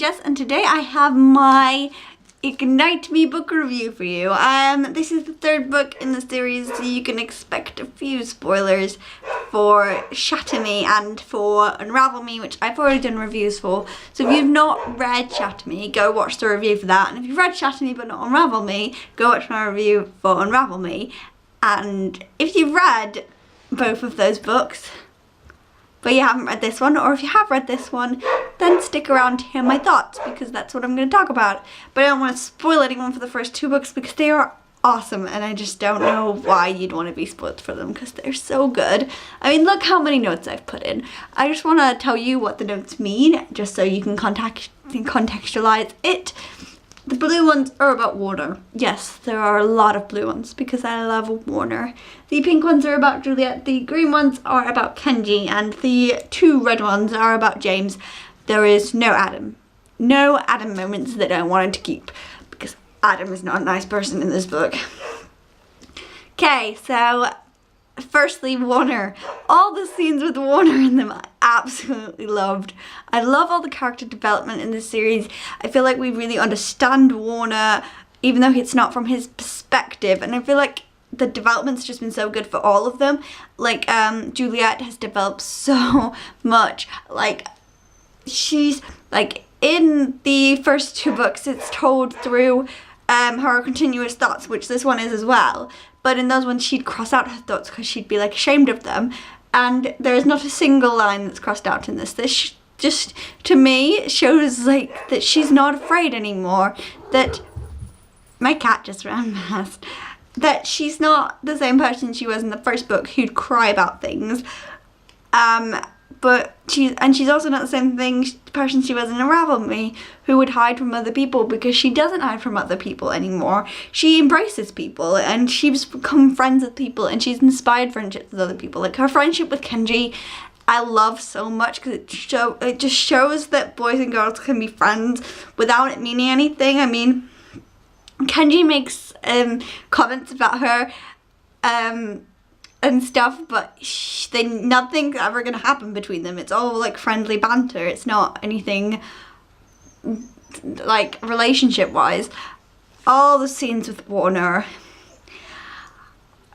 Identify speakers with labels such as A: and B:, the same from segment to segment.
A: Jess, and today I have my Ignite Me book review for you. This is the third book in the series, so you can expect a few spoilers for Shatter Me and for Unravel Me, which I've already done reviews for. So if you've not read Shatter Me, go watch the review for that. And if you've read Shatter Me but not Unravel Me, go watch my review for Unravel Me. And if you've read both of those books, but you haven't read this one, or if you have read this one, then stick around to hear my thoughts, because that's what I'm going to talk about. But I don't want to spoil anyone for the first two books because they are awesome, and I just don't know why you'd want to be spoiled for them because they're so good. I mean, look how many notes I've put in. I just want to tell you what the notes mean, just so you can contextualize it. The blue ones are about Warner. Yes, there are a lot of blue ones because I love Warner. The pink ones are about Juliet. The green ones are about Kenji. And the two red ones are about James. There is no Adam. No Adam moments that I wanted to keep because Adam is not a nice person in this book. Okay, so firstly, Warner. All the scenes with Warner in them I absolutely loved. I love all the character development in this series. I feel like we really understand Warner, even though it's not from his perspective. And I feel like the development's just been so good for all of them. Like, Juliet has developed so much. Like, she's, like, in the first two books, it's told through her continuous thoughts, which this one is as well. But in those ones, she'd cross out her thoughts because she'd be, like, ashamed of them. And there is not a single line that's crossed out in this. This just, to me, shows, like, that she's not afraid anymore. That my cat just ran past. That she's not the same person she was in the first book who'd cry about things. But she's also not the same person she was in Unravel Me, who would hide from other people, because she doesn't hide from other people anymore. She embraces people, and she's become friends with people, and she's inspired friendships with other people. Like her friendship with Kenji, I love so much because it just shows that boys and girls can be friends without it meaning anything. I mean, Kenji makes comments about her and stuff, but nothing's ever gonna happen between them. It's all like friendly banter. It's not anything like relationship wise. All the scenes with Warner.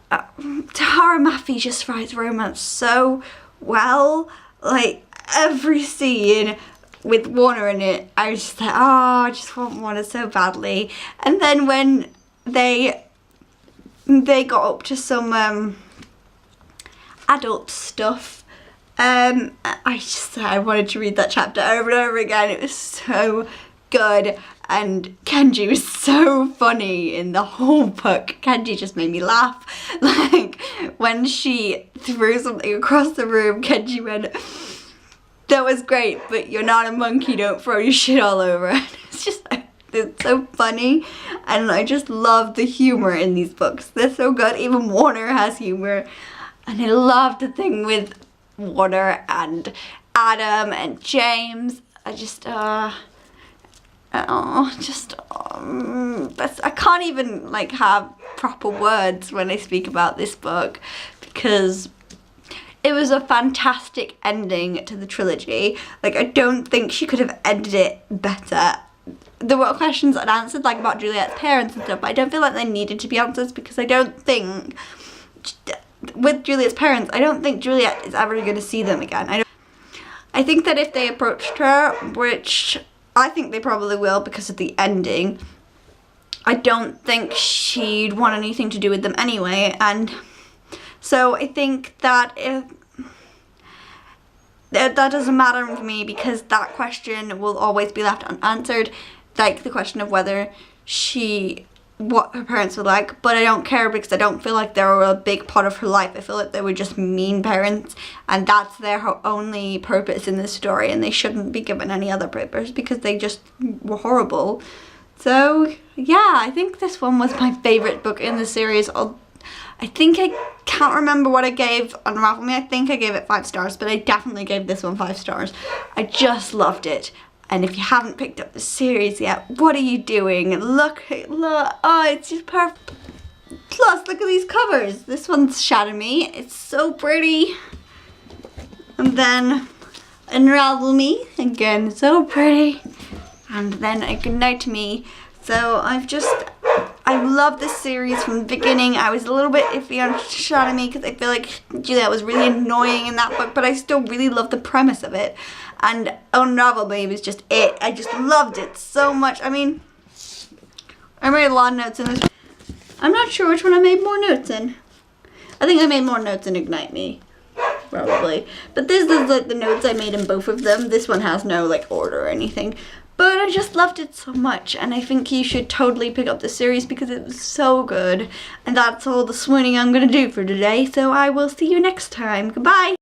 A: Tara Maffey just writes romance so well. Like every scene with Warner in it, I was just like, oh, I just want Warner so badly. And then when they got up to some adult stuff, I wanted to read that chapter over and over again. It was so good, and Kenji was so funny in the whole book. Kenji just made me laugh. Like when she threw something across the room, Kenji went, "That was great, but you're not a monkey, don't throw your shit all over." And it's just like, it's so funny, and I just love the humor in these books. They're so good. Even Warner has humor. And I loved the thing with Warner and Adam and James. I can't even like have proper words when I speak about this book, because it was a fantastic ending to the trilogy. Like, I don't think she could have ended it better. There were questions unanswered, like about Juliet's parents and stuff, but I don't feel like they needed to be answered, because I don't think, with Juliet's parents, I don't think Juliet is ever going to see them again. I think that if they approached her, which I think they probably will because of the ending, I don't think she'd want anything to do with them anyway. And so I think that that doesn't matter to me, because that question will always be left unanswered, like the question of whether what her parents were like. But I don't care, because I don't feel like they were a big part of her life. I feel like they were just mean parents, and that's their only purpose in this story, and they shouldn't be given any other purpose because they just were horrible. So yeah, I think this one was my favourite book in the series. I think I can't remember what I gave Unravel Me. I think I gave it 5 stars, but I definitely gave this one 5 stars. I just loved it. And if you haven't picked up the series yet, what are you doing? Look, oh, it's just perfect. Plus, look at these covers. This one's Shatter Me. It's so pretty. And then Unravel Me, again, so pretty. and then Ignite Me. So I love this series from the beginning. I was a little bit iffy on Shatter Me because I feel like Juliet was really annoying in that book, but I still really love the premise of it. And Unravel Me was just it. I just loved it so much. I mean, I made a lot of notes in this. I'm not sure which one I made more notes in. I think I made more notes in Ignite Me, probably. But this is like the notes I made in both of them. This one has no like order or anything. But I just loved it so much, and I think you should totally pick up the series because it was so good. And that's all the swooning I'm going to do for today, so I will see you next time. Goodbye!